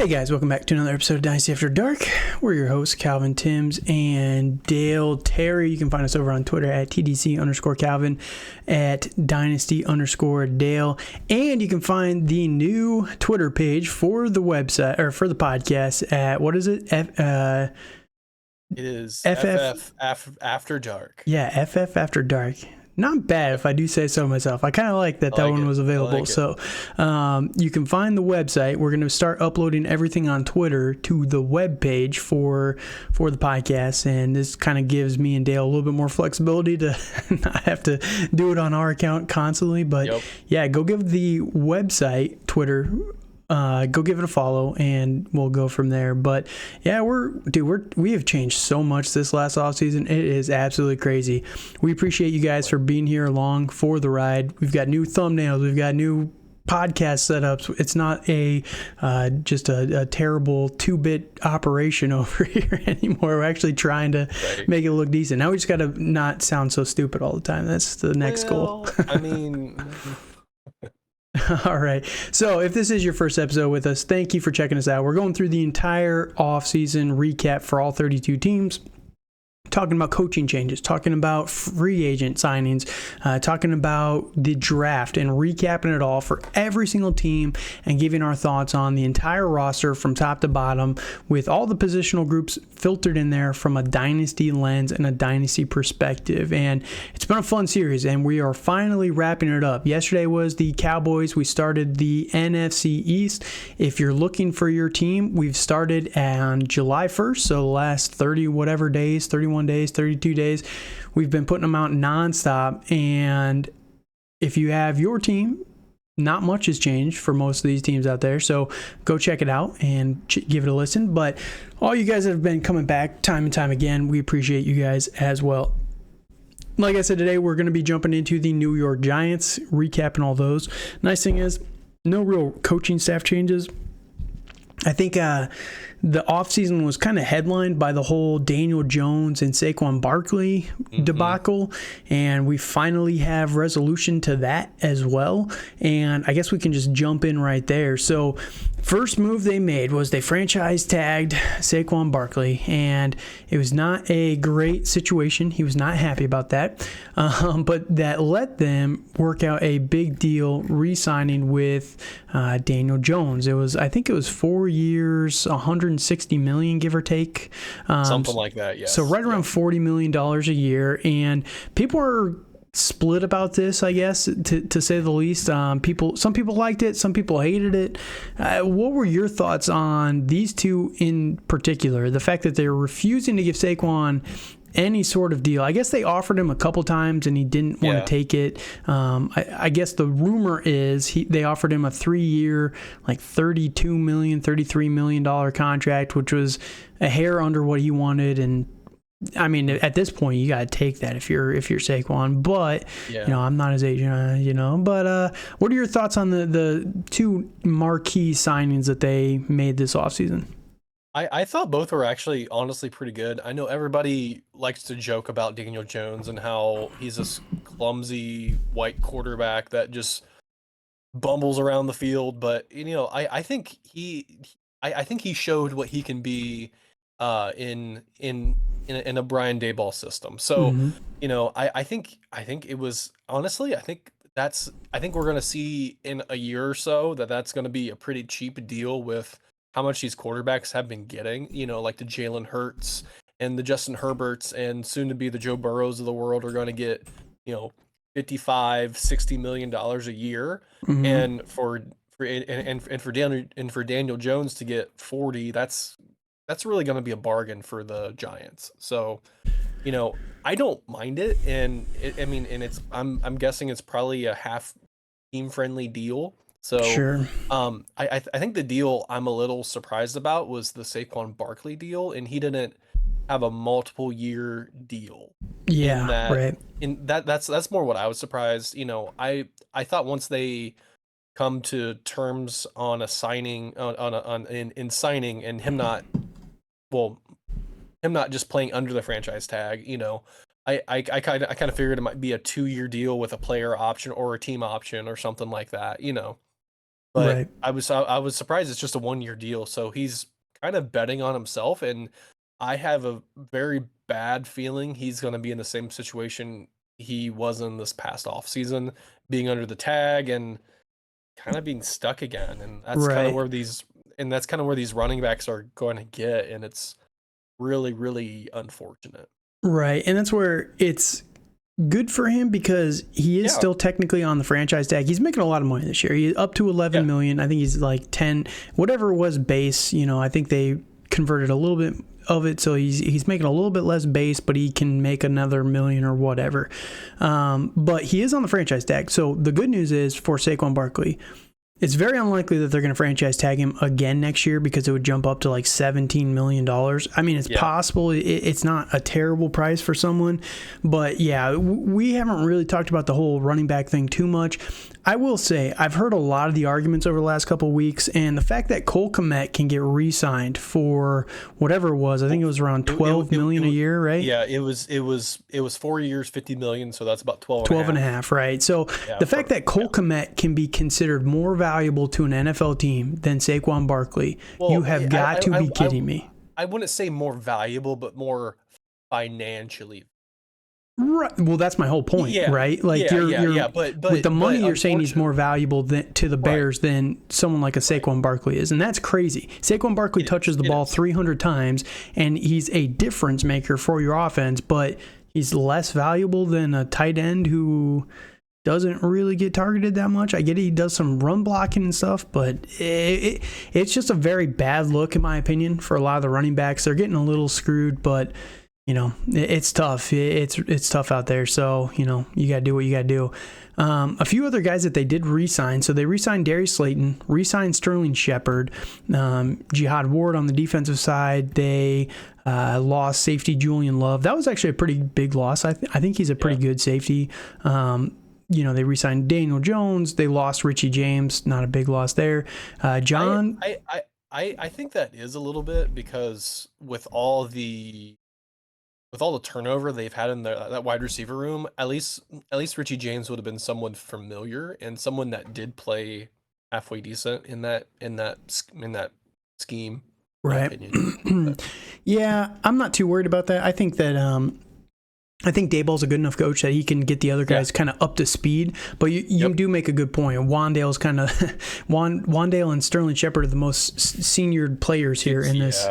Hey guys, welcome back to another episode of Dynasty After Dark. We're your hosts, Calvin Timms and Dale Terry. You can find us over on Twitter at TDC_Calvin, at Dynasty_Dale. And you can find the new Twitter page for the website, or for the podcast at, what is it? It is FF After Dark. Yeah, FF After Dark. Not bad if I do say so myself. I kind of like that one was available. So you can find the website. We're going to start uploading everything on Twitter to the web page for the podcast. And this kind of gives me and Dale a little bit more flexibility to not have to do it on our account constantly. But yeah, go give the website, Twitter, go give it a follow and we'll go from there. But yeah, we have changed so much this last offseason. It is absolutely crazy. We appreciate you guys for being here along for the ride. We've got new thumbnails. We've got new podcast setups. It's not just a terrible 2-bit operation over here anymore. We're actually trying to make it look decent. Now we just got to not sound so stupid all the time. That's the next goal. I mean... All right. So if this is your first episode with us, thank you for checking us out. We're going through the entire offseason recap for all 32 teams. Talking about coaching changes, talking about free agent signings, talking about the draft and recapping it all for every single team and giving our thoughts on the entire roster from top to bottom with all the positional groups filtered in there from a dynasty lens and a dynasty perspective. And it's been a fun series and we are finally wrapping it up. Yesterday was the Cowboys. We started the NFC East. If you're looking for your team, we've started on July 1st. So the last 31 days, 32 days, we've been putting them out nonstop. And if you have your team, not much has changed for most of these teams out there. So go check it out and give it a listen. But all you guys that have been coming back time and time again, we appreciate you guys as well. Like I said, today we're going to be jumping into the New York Giants, recapping all those. Nice thing is, no real coaching staff changes. I think the offseason was kind of headlined by the whole Daniel Jones and Saquon Barkley debacle, and we finally have resolution to that as well. And I guess we can just jump in right there. So first move they made was they franchise tagged Saquon Barkley, and it was not a great situation. He was not happy about that, but that let them work out a big deal re-signing with Daniel Jones. I think it was 4 years, $160 million, give or take. Something like that, yes. So right around $40 million a year, and people are split about this, I guess, to say the least. Some people liked it, some people hated it. What were your thoughts on these two in particular? The fact that they're refusing to give Saquon any sort of deal. I guess they offered him a couple times and he didn't want to take it. I guess the rumor is they offered him a 3-year, like $32 million, $33 million contract, which was a hair under what he wanted. And I mean, at this point, you got to take that if you're Saquon. But I'm not his agent, But what are your thoughts on the two marquee signings that they made this offseason? I thought both were actually honestly pretty good. I know everybody likes to joke about Daniel Jones and how he's this clumsy white quarterback that just bumbles around the field, but I think he showed what he can be in a Brian Daboll system. So I think it was honestly I think we're gonna see in a year or so that's gonna be a pretty cheap deal with how much these quarterbacks have been getting, like the Jalen Hurts and the Justin Herberts and soon to be the Joe Burrows of the world are going to get, $55-60 million a year. And for Daniel Jones to get 40, that's really going to be a bargain for the Giants. So, I don't mind it. And I'm guessing it's probably a half team friendly deal. So sure. I think the deal I'm a little surprised about was the Saquon Barkley deal, and he didn't have a multiple year deal. Yeah, right. That's more what I was surprised. I thought once they come to terms on a signing in signing and him not just playing under the franchise tag, I kind of figured it might be a 2-year deal with a player option or a team option or something like that, But Right. I was surprised it's just a 1-year deal. So he's kind of betting on himself, and I have a very bad feeling he's going to be in the same situation he was in this past offseason, being under the tag and kind of being stuck again. And that's kind of Right. where these running backs are going to get, and it's really, really unfortunate. Right. And that's where it's good for him because he is Yeah. still technically on the franchise tag. He's making a lot of money this year. He's up to 11 Yeah. million. I think he's like 10, whatever was base. I think they converted a little bit of it, so he's making a little bit less base, but he can make another million or whatever. But he is on the franchise tag. So the good news is for Saquon Barkley, it's very unlikely that they're going to franchise tag him again next year because it would jump up to like $17 million. I mean, it's possible. It's not a terrible price for someone. But yeah, we haven't really talked about the whole running back thing too much. I will say I've heard a lot of the arguments over the last couple of weeks, and the fact that Cole Kmet can get re-signed for whatever it was, I think it was around $12 million a year, right? Yeah, it was 4 years, 50 million, so that's about 12 and a half, right? So the fact that Cole Kmet can be considered more valuable to an NFL team than Saquon Barkley, you have got to be kidding me. I wouldn't say more valuable, but more financially. Right. Well, that's my whole point, right? Like but with the money, you're saying he's more valuable to the Bears than someone like a Saquon Barkley is, and that's crazy. Saquon Barkley touches the ball 300 times, and he's a difference maker for your offense, but he's less valuable than a tight end who doesn't really get targeted that much. I get it, he does some run blocking and stuff, but it's just a very bad look, in my opinion, for a lot of the running backs. They're getting a little screwed, but it's tough. It's tough out there. So, you got to do what you got to do. A few other guys that they did re-sign. So they re-signed Darius Slayton, re-signed Sterling Shepard, Jihad Ward on the defensive side. They lost safety Julian Love. That was actually a pretty big loss. I think he's a pretty good safety. They re-signed Daniel Jones. They lost Richie James. Not a big loss there. John. I think that is a little bit because with all the turnover they've had in that wide receiver room, at least Richie James would have been someone familiar and someone that did play halfway decent in that scheme. Right. Yeah, I'm not too worried about that. I think that I think Dayball's a good enough coach that he can get the other guys kind of up to speed. But you do make a good point. Wandale's kind of Wandale and Sterling Shepard are the most senior players here in this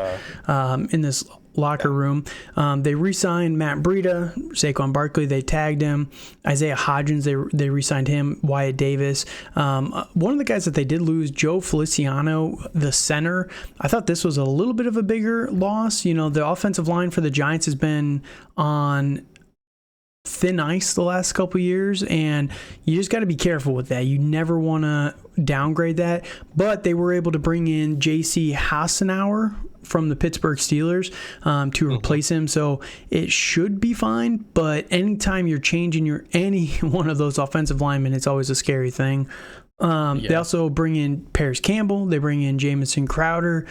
locker room. They re-signed Matt Breida, Saquon Barkley. They tagged him. Isaiah Hodgins, they re-signed him. Wyatt Davis. One of the guys that they did lose, Joe Feliciano, the center. I thought this was a little bit of a bigger loss. The offensive line for the Giants has been on thin ice the last couple years, and you just got to be careful with that. You never want to downgrade that. But they were able to bring in J.C. Hassenauer from the Pittsburgh Steelers to replace him, so it should be fine. But anytime you're changing any one of those offensive linemen, it's always a scary thing. They also bring in Paris Campbell. They bring in Jamison Crowder.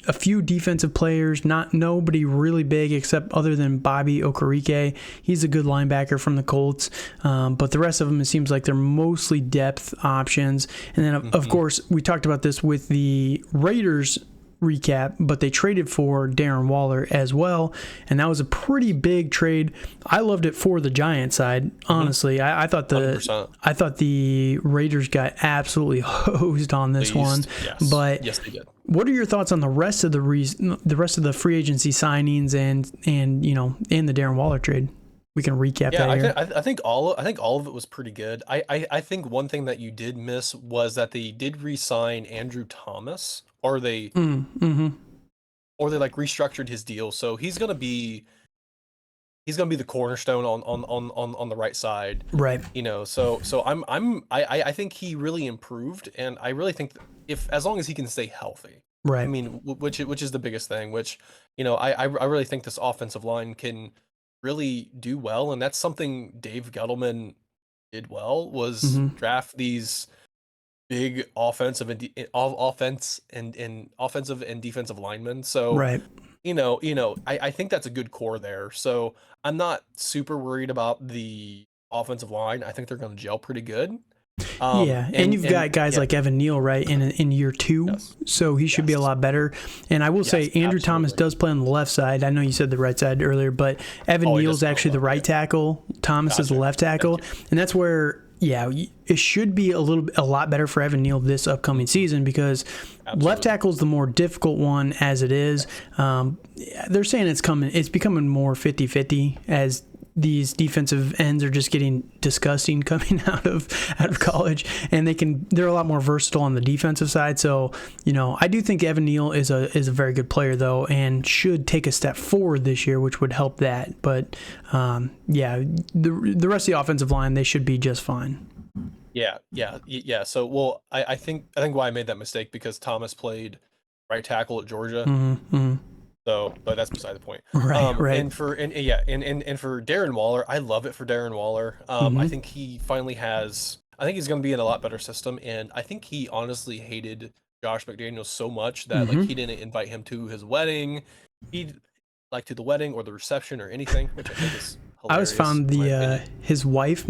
A few defensive players, nobody really big except other than Bobby Okereke. He's a good linebacker from the Colts. But the rest of them, it seems like they're mostly depth options. And then, of course, we talked about this with the Raiders recap, but they traded for Darren Waller as well, and that was a pretty big trade. I loved it for the Giants side, honestly. I thought the Raiders got absolutely hosed on this one. Yes. But yes, they did. What are your thoughts on the rest of the free agency signings and the Darren Waller trade? We can recap that here. I think all of it was pretty good. I think one thing that you did miss was that they did re-sign Andrew Thomas, or they like restructured his deal, so he's gonna be the cornerstone on the right side, right? So I think he really improved, and I really think as long as he can stay healthy, right? I mean, which is the biggest thing. Which I really think this offensive line can really do well, and that's something Dave Gettleman did well, was draft these big offensive and defensive linemen. So right. I think that's a good core there. So I'm not super worried about the offensive line. I think they're going to gel pretty good. And you've got guys like Evan Neal, right, in year 2, Yes. so he should be a lot better. And I will say Andrew Thomas does play on the left side. I know you said the right side earlier, but Evan Neal's actually the right tackle. Thomas is the left tackle, and that's where it should be a lot better for Evan Neal this upcoming season because left tackle is the more difficult one as it is. They're saying it's becoming more 50-50 as these defensive ends are just getting disgusting coming out of college, and they're a lot more versatile on the defensive side. So, I do think Evan Neal is a very good player though, and should take a step forward this year, which would help that. But the rest of the offensive line, they should be just fine. Yeah. So, I think why I made that mistake because Thomas played right tackle at Georgia. Mm-hmm. So, but that's beside the point. Right. And for Darren Waller, I love it for Darren Waller. I think he finally has. I think he's going to be in a lot better system, and I think he honestly hated Josh McDaniels so much that he didn't invite him to his wedding. He'd like to the wedding or the reception or anything, which I think is hilarious. I always found his wife,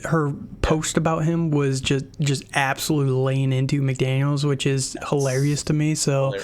her post about him was just absolutely laying into McDaniels, which is hilarious to me. So,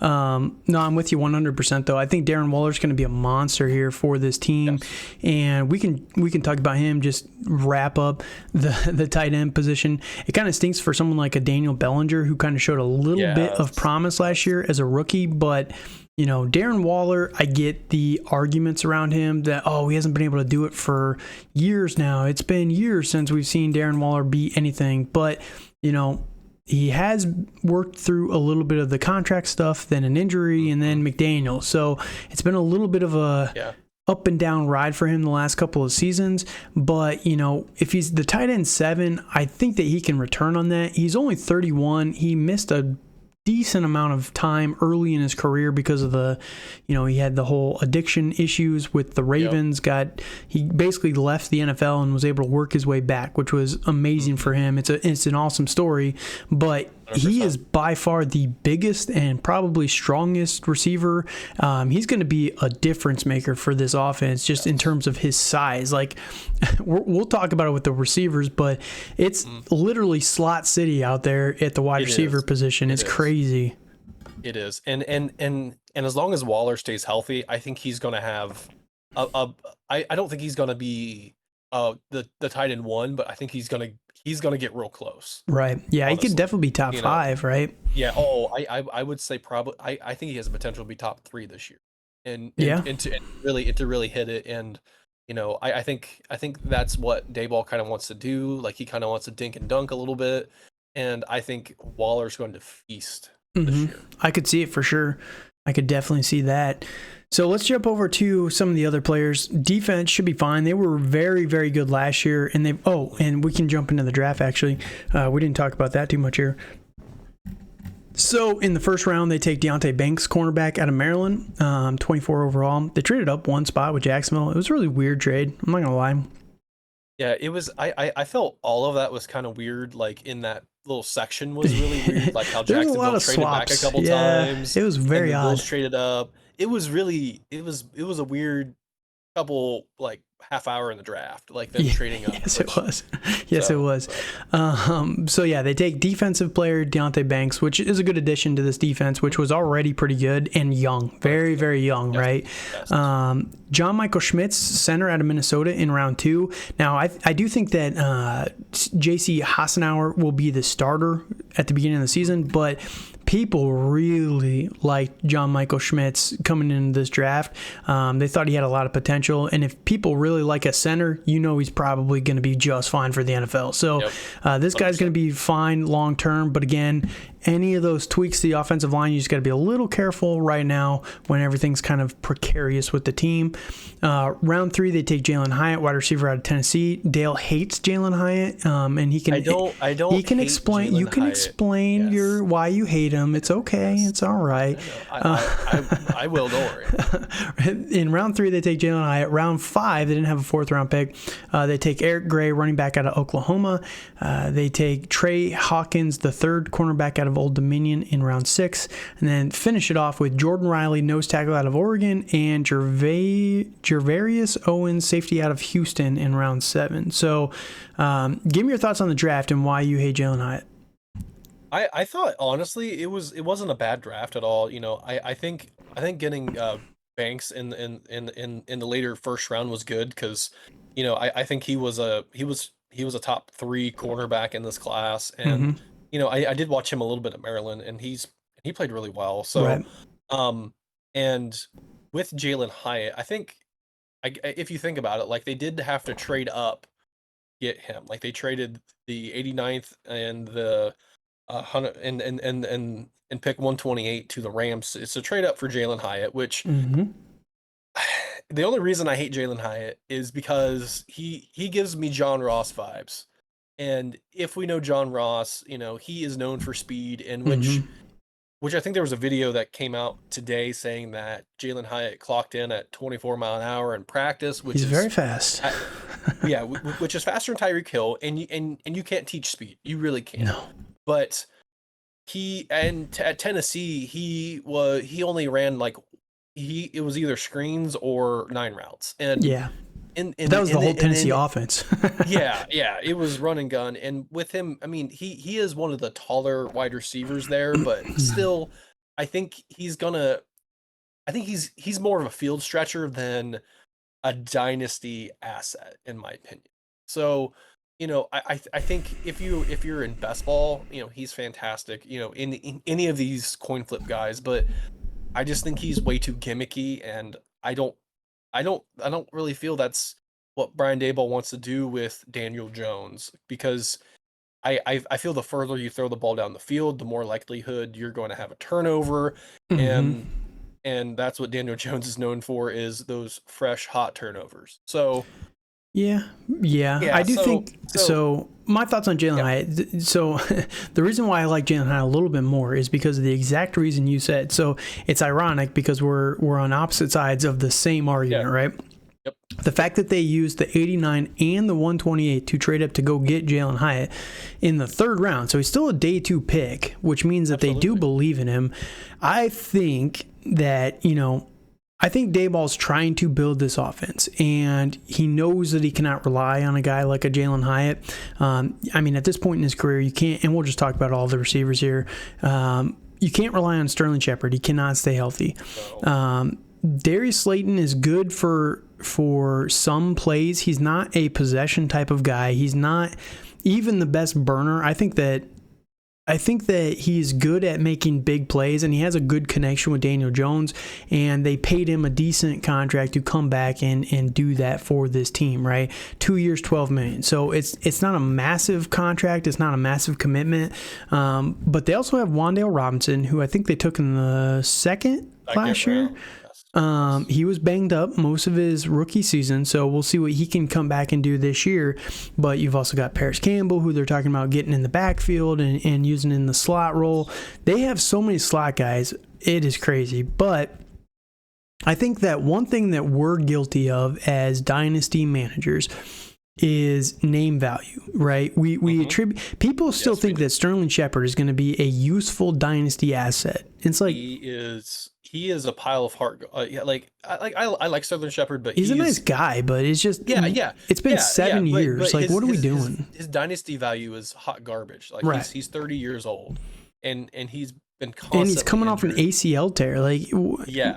no, I'm with you 100% though. I think Darren Waller's going to be a monster here for this team, and we can talk about him. Just wrap up the tight end position. It kind of stinks for someone like a Daniel Bellinger who kind of showed a little bit of promise last year as a rookie, but. Darren Waller, I get the arguments around him that, he hasn't been able to do it for years now. It's been years since we've seen Darren Waller be anything. But, he has worked through a little bit of the contract stuff, then an injury, and then McDaniel. So it's been a little bit of a up and down ride for him the last couple of seasons. But, if he's the tight end 7, I think that he can return on that. He's only 31. He missed a decent amount of time early in his career because of he had the whole addiction issues with the Ravens. He basically left the NFL and was able to work his way back, which was amazing for him. It's an awesome story, but 100%. He is by far the biggest and probably strongest receiver. He's going to be a difference maker for this offense just in terms of his size. Like we'll talk about it with the receivers, but it's literally slot city out there at the wide receiver position. It's crazy. It is. And as long as Waller stays healthy, I think he's going to have I don't think he's going to be the tight end 1, but I think he's going to get real close. Right. Yeah, honestly. He could definitely be top 5, right? Yeah. I would say probably I think he has the potential to be top 3 this year. And to really hit it. And I think that's what Dayball kind of wants to do. Like he kind of wants to dink and dunk a little bit. And I think Waller's going to feast this year. I could see it for sure. I could definitely see that. So let's jump over to some of the other players. Defense should be fine. They were very, very good last year, and and we can jump into the draft actually. We didn't talk about that too much here. So in the first round, they take Deonte Banks, cornerback out of Maryland, 24 overall. They traded up one spot with Jacksonville. It was a really weird trade. I'm not gonna lie. Yeah, it was. I felt all of that was kind of weird. Like in that little section was really weird. Like how Jacksonville traded back a couple times. It was very odd. Bulls traded up. It was a weird couple like half hour in the draft, like them trading up. Yes, it was. It was. So yeah, they take defensive player Deonte Banks, which is a good addition to this defense, which was already pretty good and young, very, very young, right? Yes. John Michael Schmitz, center out of Minnesota in round 2. Now, I do think that J.C. Hassenauer will be the starter at the beginning of the season, but people really liked John Michael Schmitz coming into this draft. They thought he had a lot of potential, and if people really like a center, he's probably going to be just fine for the NFL. So this guy's going to be fine long term, but again, any of those tweaks to the offensive line, you just got to be a little careful right now when everything's kind of precarious with the team. Round 3, they take Jalen Hyatt, wide receiver out of Tennessee. Dale hates Jalen Hyatt, and he can. He can explain. You can explain why you hate him. It's okay. It's all right. I will. Don't worry. In round 3, they take Jalen Hyatt. Round 5, they didn't have a 4th round pick. They take Eric Gray, running back out of Oklahoma. They take Trey Hawkins, the 3rd cornerback out of of Old Dominion in round 6. And then finish it off with Jordan Riley, nose tackle out of Oregon, and Gervarius Owens, safety out of Houston in round 7. So give me your thoughts on the draft and why you hate Jalen Hyatt. I thought honestly it wasn't a bad draft at all. I think getting Banks in the later first round was good because I think he was a top 3 cornerback in this class, and I did watch him a little bit at Maryland, and he played really well. So Right. And with Jalen Hyatt, I think if you think about it, like they did have to trade up get him. Like they traded the 89th and the 100 and pick 128 to the Rams. It's a trade up for Jalen Hyatt, which the only reason I hate Jalen Hyatt is because he gives me John Ross vibes. And if we know John Ross, he is known for speed, and which I think there was a video that came out today saying that Jalen Hyatt clocked in at 24 mile an hour in practice, which He's is very fast. Yeah, which is faster than Tyreek Hill, and you can't teach speed. You really can't. No. But at Tennessee, he only ran it was either screens or 9 routes. And yeah. That was the whole Tennessee offense. yeah, it was run and gun. And with him, I mean, he is one of the taller wide receivers there, but still, I think he's more of a field stretcher than a dynasty asset, in my opinion. So, I think if you're in best ball, he's fantastic, in any of these coin flip guys, but I just think he's way too gimmicky, and I don't really feel that's what Brian Daboll wants to do with Daniel Jones, because I feel the further you throw the ball down the field, the more likelihood you're going to have a turnover, and that's what Daniel Jones is known for, is those fresh, hot turnovers. So yeah, I do think so. My thoughts on Jalen Hyatt. So the reason why I like Jalen Hyatt a little bit more is because of the exact reason you said. So it's ironic because we're on opposite sides of the same argument, right? Yep. The fact that they used the 89 and the 128 to trade up to go get Jalen Hyatt in the 3rd round. So he's still a day 2 pick, which means that they do believe in him. I think that, I think Daboll's trying to build this offense, and he knows that he cannot rely on a guy like a Jalen Hyatt. I mean, at this point in his career, you can't, and we'll just talk about all the receivers here. You can't rely on Sterling Shepard. He cannot stay healthy. Darius Slayton is good for some plays. He's not a possession type of guy. He's not even the best burner. I think that he's good at making big plays, and he has a good connection with Daniel Jones, and they paid him a decent contract to come back and do that for this team, right? 2 years, $12 million. So it's not a massive contract. It's not a massive commitment. But they also have Wan'Dale Robinson, who I think they took in the second last year. He was banged up most of his rookie season, so we'll see what he can come back and do this year. But you've also got Paris Campbell, who they're talking about getting in the backfield and using in the slot role. They have so many slot guys. It is crazy. But I think that one thing that we're guilty of as dynasty managers is name value, right? We attribute, people still think that Sterling Shepard is going to be a useful dynasty asset. It's like he is a pile of heart. I like Sterling Shepard, but he's a nice guy. But it's just It's been 7 years. But what are we doing? His dynasty value is hot garbage. Like he's 30 years old, and he's been constantly and he's coming off an ACL tear. Like,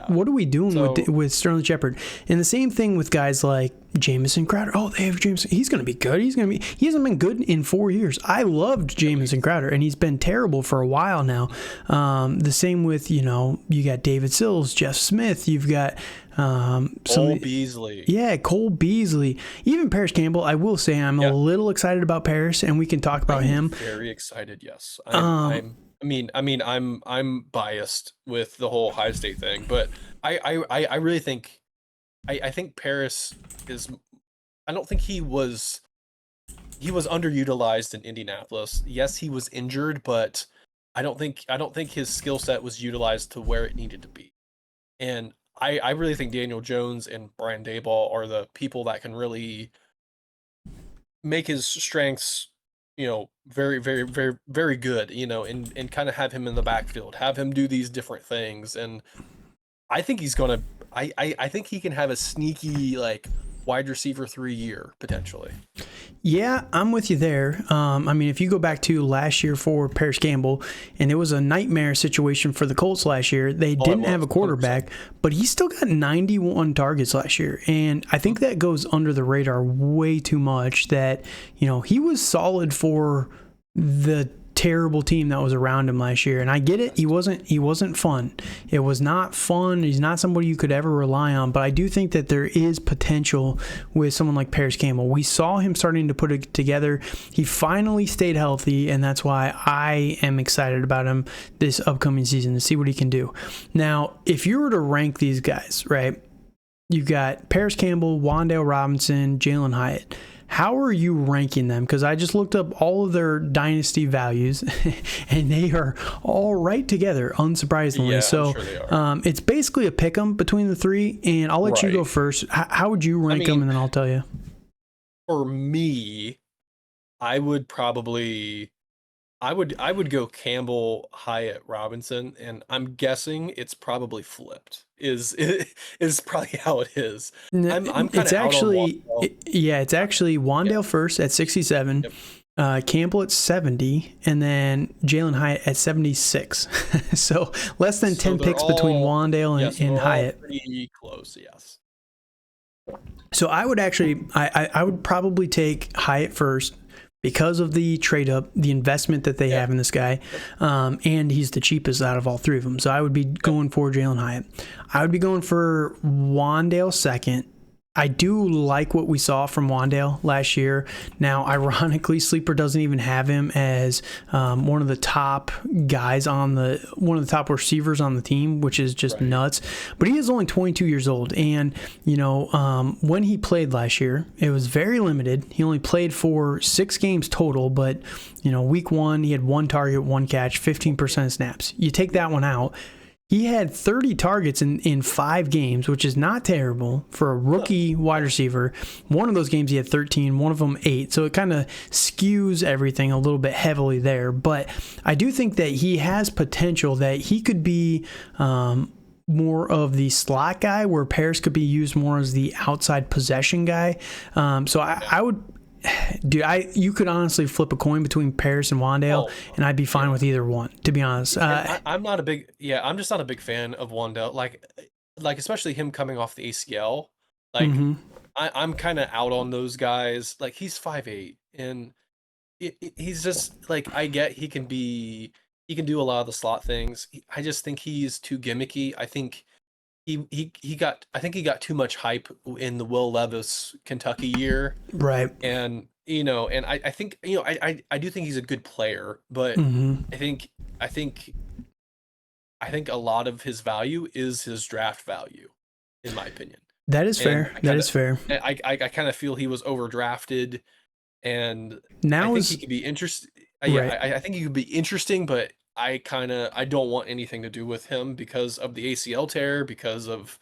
what are we doing with Sterling Shepard? And the same thing with guys like Jamison Crowder. Oh, they have Jamison. He's going to be good. He hasn't been good in 4 years. I loved Jamison Crowder, and he's been terrible for a while now. The same with, you got David Sills, Jeff Smith. You've got Cole Beasley. Yeah, Cole Beasley. Even Paris Campbell. I will say I'm a little excited about Paris, and we can talk about him. Very excited, yes. I'm biased with the whole Ohio State thing, but I really think I think Paris is. I don't think he was underutilized in Indianapolis. Yes, he was injured, but I don't think his skill set was utilized to where it needed to be. And I really think Daniel Jones and Brian Daboll are the people that can really make his strengths very, very, very, very good, and kind of have him in the backfield, have him do these different things. And I think he's going to, I think he can have a sneaky, like, wide receiver 3 year potentially. Yeah, I'm with you there. I mean, if you go back to last year for Paris Campbell, and it was a nightmare situation for the Colts last year. They didn't have a quarterback, 100%. But he still got 91 targets last year. And I think that goes under the radar way too much that, he was solid for the terrible team that was around him last year. And I get it. He wasn't fun. It was not fun. He's not somebody you could ever rely on, but I do think that there is potential with someone like Paris Campbell. We saw him starting to put it together. He finally stayed healthy, and that's why I am excited about him this upcoming season to see what he can do. Now, if you were to rank these guys, right, you've got Paris Campbell, Wan'Dale Robinson, Jalen Hyatt. How are you ranking them? Because I just looked up all of their dynasty values, and they are all right together, unsurprisingly. Yeah, so I'm sure they are. It's basically a pick 'em between the three, and I'll let you go first. How would you rank them, and then I'll tell you. For me, I would probably... I would go Campbell, Hyatt, Robinson, and I'm guessing it's probably flipped. Is probably how it is. I'm kind of actually it's actually Wan'Dale first at 67, Campbell at 70, and then Jalen Hyatt at 76. So less than 10 picks between Wan'Dale and Hyatt. Pretty close, yes. So I would actually I would probably take Hyatt first, because of the trade up, the investment that they have in this guy, and he's the cheapest out of all three of them. So I would be going for Jalen Hyatt. I would be going for Wan'Dale second. I do like what we saw from Wan'Dale last year. Now, ironically, Sleeper doesn't even have him as one of the top guys one of the top receivers on the team, which is just nuts. But he is only 22 years old, and when he played last year, it was very limited. He only played for 6 games total, but week 1 he had 1 target, 1 catch, 15% of snaps. You take that one out. He had 30 targets in 5 games, which is not terrible for a rookie wide receiver. One of those games he had 13, one of them 8. So it kind of skews everything a little bit heavily there. But I do think that he has potential, that he could be more of the slot guy, where Paris could be used more as the outside possession guy. So I would... Dude, you could honestly flip a coin between Paris and Wan'Dale, and I'd be fine with either one, to be honest. I'm just not a big fan of Wan'Dale. Like especially him coming off the ACL. Like, I'm kind of out on those guys. Like, he's 5'8", and he's just like, I get he can do a lot of the slot things. I just think he's too gimmicky. I think he got too much hype in the Will Levis Kentucky year. Right. And I think I do think he's a good player, but I think a lot of his value is his draft value, in my opinion. That is fair. Is fair. I kind of feel he was overdrafted, and now I think he could be interesting. I think he could be interesting, but I don't want anything to do with him because of the ACL tear, because of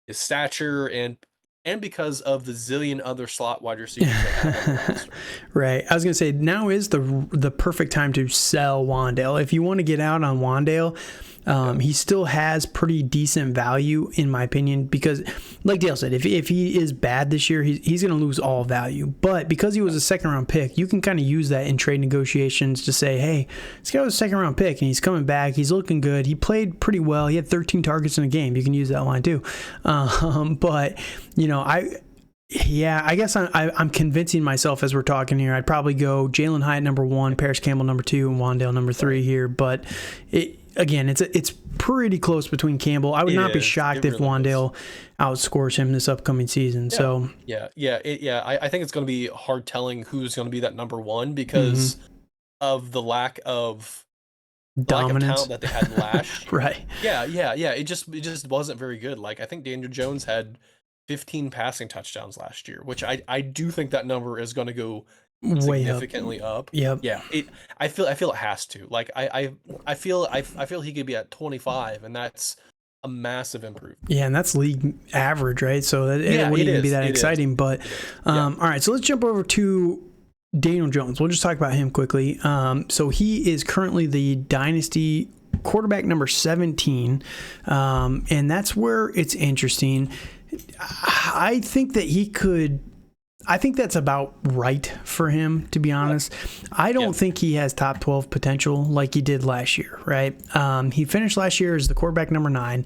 his stature, and because of the zillion other slot wide receivers they have on the roster. Right. I was going to say, now is the perfect time to sell Wan'Dale. If you want to get out on Wan'Dale, he still has pretty decent value, in my opinion, because like Dale said, if he is bad this year, he's going to lose all value. But because he was a second-round pick, you can kind of use that in trade negotiations to say, hey, this guy was a second-round pick, and he's coming back. He's looking good. He played pretty well. He had 13 targets in a game. You can use that line too. But, I guess I'm convincing myself as we're talking here. I'd probably go Jalen Hyatt number 1, Paris Campbell number 2, and Wan'Dale number 3 here. But it's pretty close between Campbell. I would not be shocked if Wan'Dale outscores him this upcoming season. Yeah. So I think it's going to be hard telling who's going to be that number 1 because of the lack of dominance talent that they had last. Right. Yeah. It just wasn't very good. Like, I think Daniel Jones had 15 passing touchdowns last year, which I do think that number is going to go way significantly up. Yep. Yeah. I feel it has to. Like, I feel he could be at 25, and that's a massive improvement. Yeah, and that's league average, right? So it wouldn't even be that exciting. But all right, so let's jump over to Daniel Jones. We'll just talk about him quickly. So he is currently the Dynasty quarterback number 17, and that's where it's interesting. I think that he could. I think that's about right for him, to be honest. I don't think he has top 12 potential like he did last year, right? He finished last year as the quarterback number 9.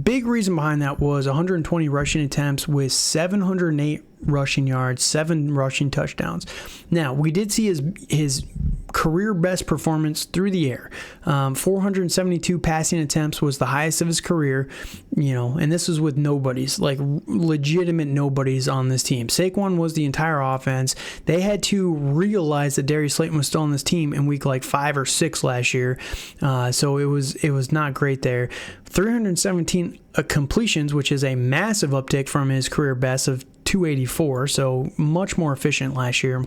Big reason behind that was 120 rushing attempts with 708 rushing yards, 7 rushing touchdowns. Now, we did see his career best performance through the air. 472 passing attempts was the highest of his career, and this was with nobodies, like legitimate nobodies on this team. Saquon was the entire offense. They had to realize that Darius Slayton was still on this team in week like 5 or 6 last year. So it was not great there. 317 completions, which is a massive uptick from his career best of 284, so much more efficient last year.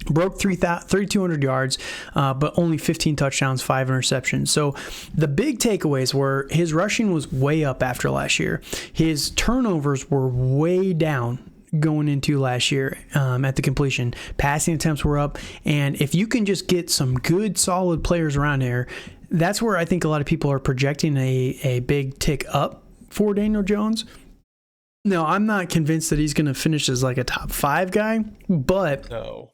Broke 3,200 yards, but only 15 touchdowns, 5 interceptions. So the big takeaways were his rushing was way up after last year. His turnovers were way down going into last year at the completion. Passing attempts were up, and if you can just get some good, solid players around here, that's where I think a lot of people are projecting a big tick up for Daniel Jones. No, I'm not convinced that he's going to finish as like a top 5 guy, but No.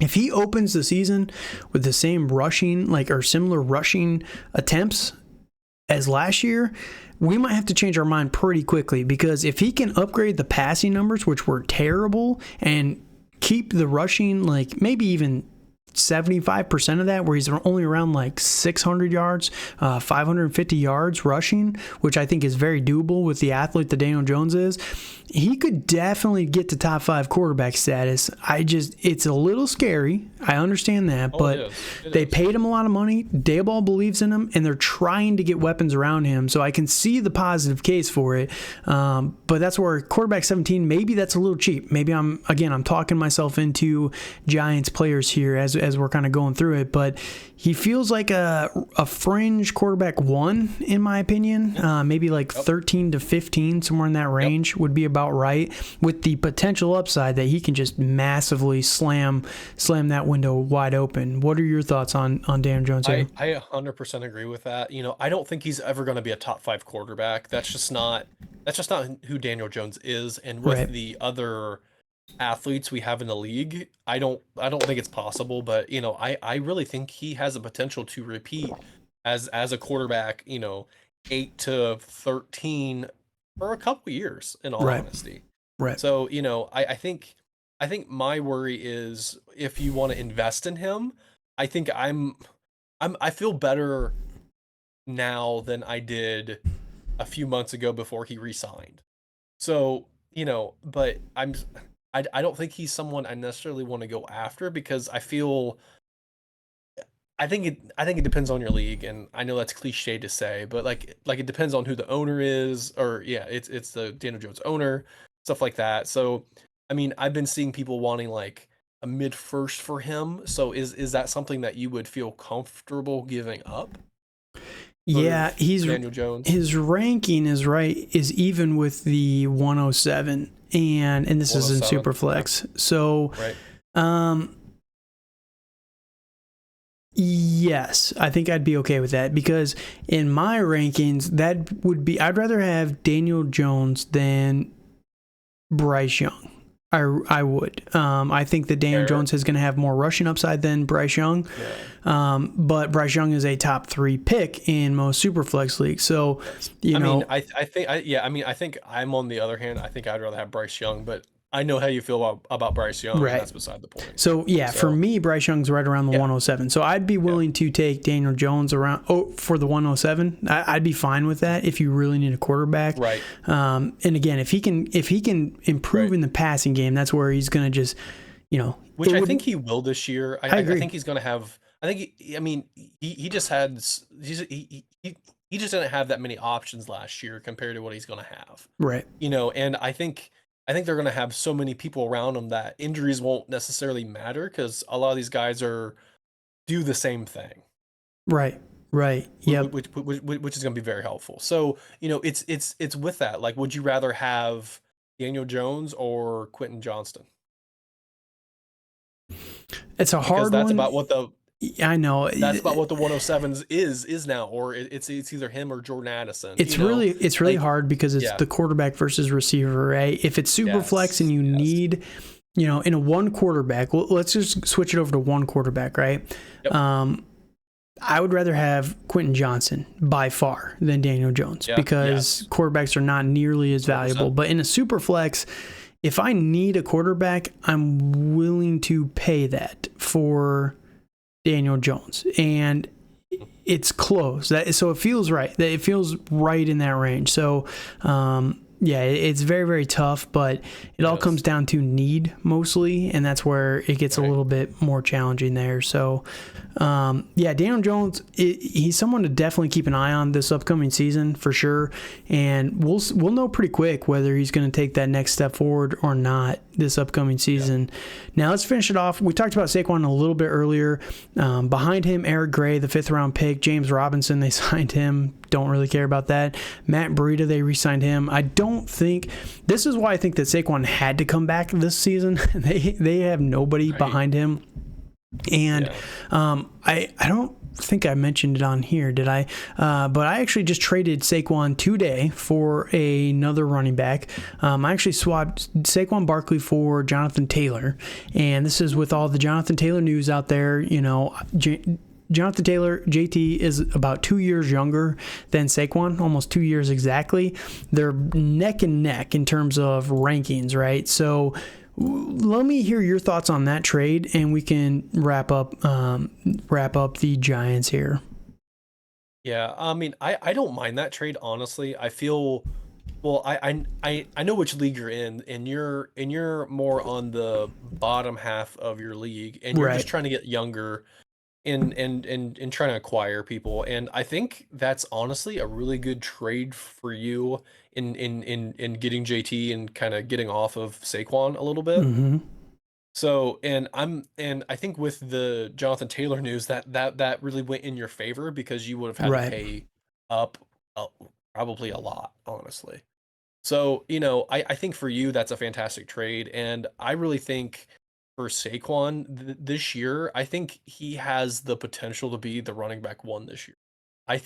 if he opens the season with the same rushing, or similar rushing attempts as last year, we might have to change our mind pretty quickly, because if he can upgrade the passing numbers, which were terrible, and keep the rushing, maybe even 75% of that, where he's only around 600 yards, 550 yards rushing, which I think is very doable with the athlete that Daniel Jones is, he could definitely get to top 5 quarterback status. It's a little scary. I understand that, but they paid him a lot of money. Daboll believes in him, and they're trying to get weapons around him. So I can see the positive case for it. But that's where quarterback 17, maybe that's a little cheap. Maybe I'm talking myself into Giants players here as we're kind of going through it, but he feels like a fringe quarterback 1, in my opinion. Maybe 13 to 15, somewhere in that range would be about right, with the potential upside that he can just massively slam that window wide open. What are your thoughts on Daniel Jones here? I 100% agree with that. I don't think he's ever going to be a top 5 quarterback. That's just not who Daniel Jones is. And with the other athletes we have in the league, I don't think it's possible. But I really think he has a potential to repeat as a quarterback. 8 to 13 for a couple years, in all honesty. Right. So I think my worry is, if you want to invest in him, I think I feel better now than I did a few months ago before he re-signed. So but I don't think he's someone I necessarily want to go after, because I think it depends on your league, and I know that's cliche to say, but it depends on who the owner is, or it's the Daniel Jones owner, stuff like that. So I've been seeing people wanting a mid first for him. So is that something that you would feel comfortable giving up? Yeah, he's Daniel Jones. His ranking is even with the 107, and this is in Superflex. So, yes, I think I'd be okay with that, because in my rankings, that would be, I'd rather have Daniel Jones than Bryce Young. I would. I think that Daniel Jones is going to have more rushing upside than Bryce Young. Yeah. But Bryce Young is a top 3 pick in most Superflex leagues. So, I think I'm on the other hand. I think I'd rather have Bryce Young, but I know how you feel about Bryce Young. Right. That's beside the point. So, for me, Bryce Young's right around the 107. So I'd be willing to take Daniel Jones around for the 107. I'd be fine with that if you really need a quarterback. Right. And again, if he can improve in the passing game, that's where he's going to just, Which I think he will this year. I agree. I think he's going to have. I think. He just had. He just didn't have that many options last year compared to what he's going to have. Right. And I think they're going to have so many people around them that injuries won't necessarily matter, because a lot of these guys do the same thing. Right. Yeah. Which is going to be very helpful. So, it's with that. Would you rather have Daniel Jones or Quentin Johnston? It's a because hard one. I know. that's about what the 107s is now, or it's either him or Jordan Addison. It's really like, hard because it's the quarterback versus receiver, right? If it's super flex and you need, in a one quarterback, let's just switch it over to one quarterback, right? Yep. I would rather have Quentin Johnson by far than Daniel Jones because quarterbacks are not nearly as valuable. 100%. But in a super flex, if I need a quarterback, I'm willing to pay that for Daniel Jones. And it's close. So it feels right. It feels right in that range. So, it's very, very tough, but it all comes down to need mostly, and that's where it gets a little bit more challenging there. So, Daniel Jones, he's someone to definitely keep an eye on this upcoming season for sure, and we'll know pretty quick whether he's going to take that next step forward or not this upcoming season. Now let's finish it off. We talked about Saquon a little bit earlier. Behind him, Eric Gray, the 5th round pick. James Robinson, they signed him. Don't really care about that. Matt Breida, they re-signed him. This is why I think that Saquon had to come back this season. They have nobody behind him. And I don't think I mentioned it on here, did I? But I actually just traded Saquon today for another running back. I actually swapped Saquon Barkley for Jonathan Taylor. And this is with all the Jonathan Taylor news out there, Jonathan Taylor, JT, is about 2 years younger than Saquon, almost 2 years exactly. They're neck and neck in terms of rankings, right? So let me hear your thoughts on that trade, and we can wrap up the Giants here. Yeah, I mean, I don't mind that trade, honestly. I feel, well, I know which league you're in, and you're more on the bottom half of your league, and you're just trying to get younger. And trying to acquire people, and I think that's honestly a really good trade for you in getting JT and kind of getting off of Saquon a little bit. Mm-hmm. So, and I think with the Jonathan Taylor news, that really went in your favor because you would have had to pay up probably a lot, honestly. So, I think for you that's a fantastic trade, and I really think for Saquon this year, I think he has the potential to be the running back 1 this year.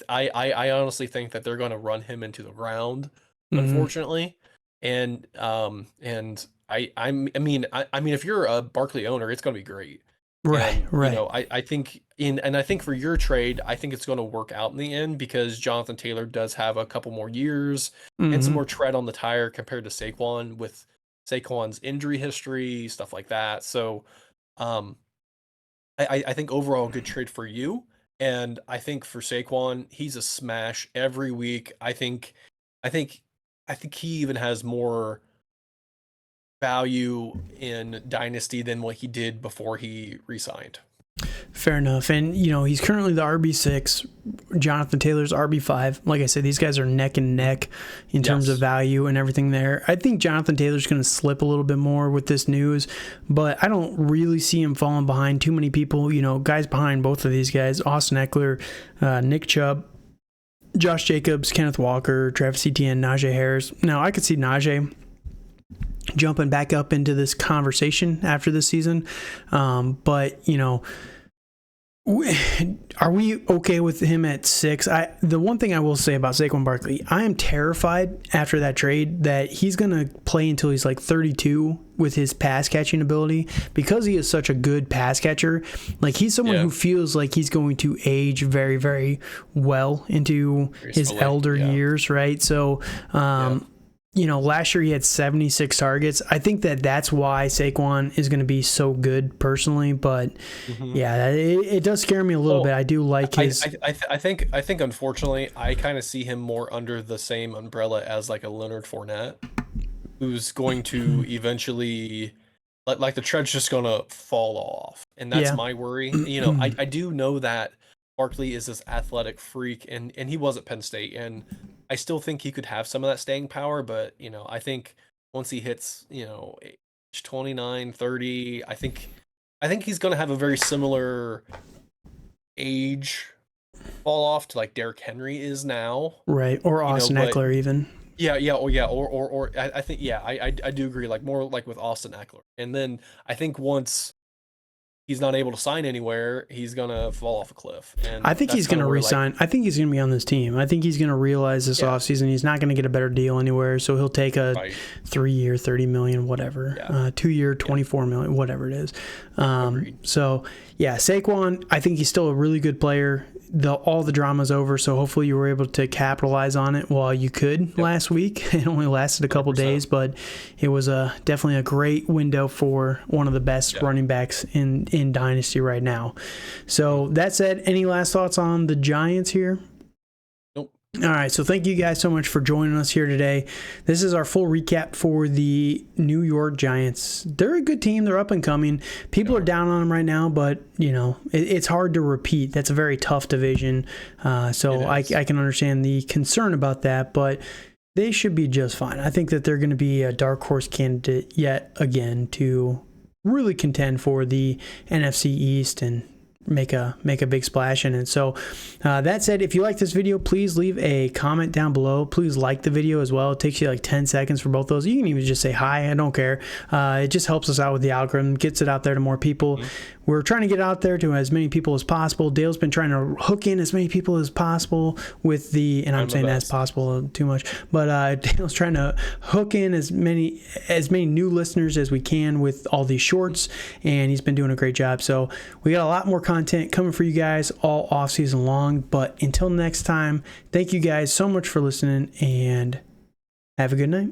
I honestly think that they're going to run him into the ground, unfortunately. And I mean, if you're a Barkley owner, it's going to be great. Right. I think I think for your trade, I think it's going to work out in the end because Jonathan Taylor does have a couple more years and some more tread on the tire compared to Saquon with Saquon's injury history, stuff like that. So, I think overall good trade for you, and I think for Saquon, he's a smash every week. I think he even has more value in Dynasty than what he did before he re-signed. Fair enough. And, he's currently the RB6. Jonathan Taylor's RB5. Like I said, these guys are neck and neck in terms of value and everything there. I think Jonathan Taylor's going to slip a little bit more with this news, but I don't really see him falling behind too many people. Guys behind both of these guys, Austin Eckler, Nick Chubb, Josh Jacobs, Kenneth Walker, Travis Etienne, Najee Harris. Now, I could see Najee jumping back up into this conversation after this season. But, are we okay with him at 6? The one thing I will say about Saquon Barkley, I am terrified after that trade that he's going to play until he's like 32 with his pass catching ability because he is such a good pass catcher. Like he's someone who feels like he's going to age very, very well into his elder years, right? So, last year he had 76 targets. I think that that's why Saquon is going to be so good personally. But it does scare me a little bit. I do like his. I think unfortunately I kind of see him more under the same umbrella as like a Leonard Fournette, who's going to eventually like the tread's just going to fall off, and that's my worry. I do know that Barkley is this athletic freak, and he was at Penn State, and I still think he could have some of that staying power, but I think once he hits age 29, 30, I think he's going to have a very similar age fall off to like Derrick Henry is now, right? Or Austin Eckler even. Or I think I do agree, like more like with Austin Eckler, and then I think once he's not able to sign anywhere, he's gonna fall off a cliff. And I think he's going to resign. I think he's going to be on this team. I think he's going to realize this offseason he's not going to get a better deal anywhere, so he'll take a 3-year, $30 million, whatever, 2-year, $24 million, whatever it is. So, yeah, Saquon, I think he's still a really good player. All the drama's over, so hopefully you were able to capitalize on it while you could last week. It only lasted a couple 100%. days, but it was definitely a great window for one of the best running backs in Dynasty right now. So that said, any last thoughts on the Giants here? All right, so thank you guys so much for joining us here today. This is our full recap for the New York Giants. They're a good team. They're up and coming. People are down on them right now, but, it's hard to repeat. That's a very tough division, so I can understand the concern about that, but they should be just fine. I think that they're going to be a dark horse candidate yet again to really contend for the NFC East and make a big splash in it. So that said, if you like this video, please leave a comment down below. Please like the video as well. It takes you like 10 seconds for both those. You can even just say hi. I don't care. It just helps us out with the algorithm, gets it out there to more people. We're trying to get out there to as many people as possible. Dale's been trying to hook in as many people as possible with and I'm saying as possible too much, but Dale's trying to hook in as many new listeners as we can with all these shorts, and he's been doing a great job. So we got a lot more content coming for you guys all off season long, but until next time, thank you guys so much for listening, and have a good night.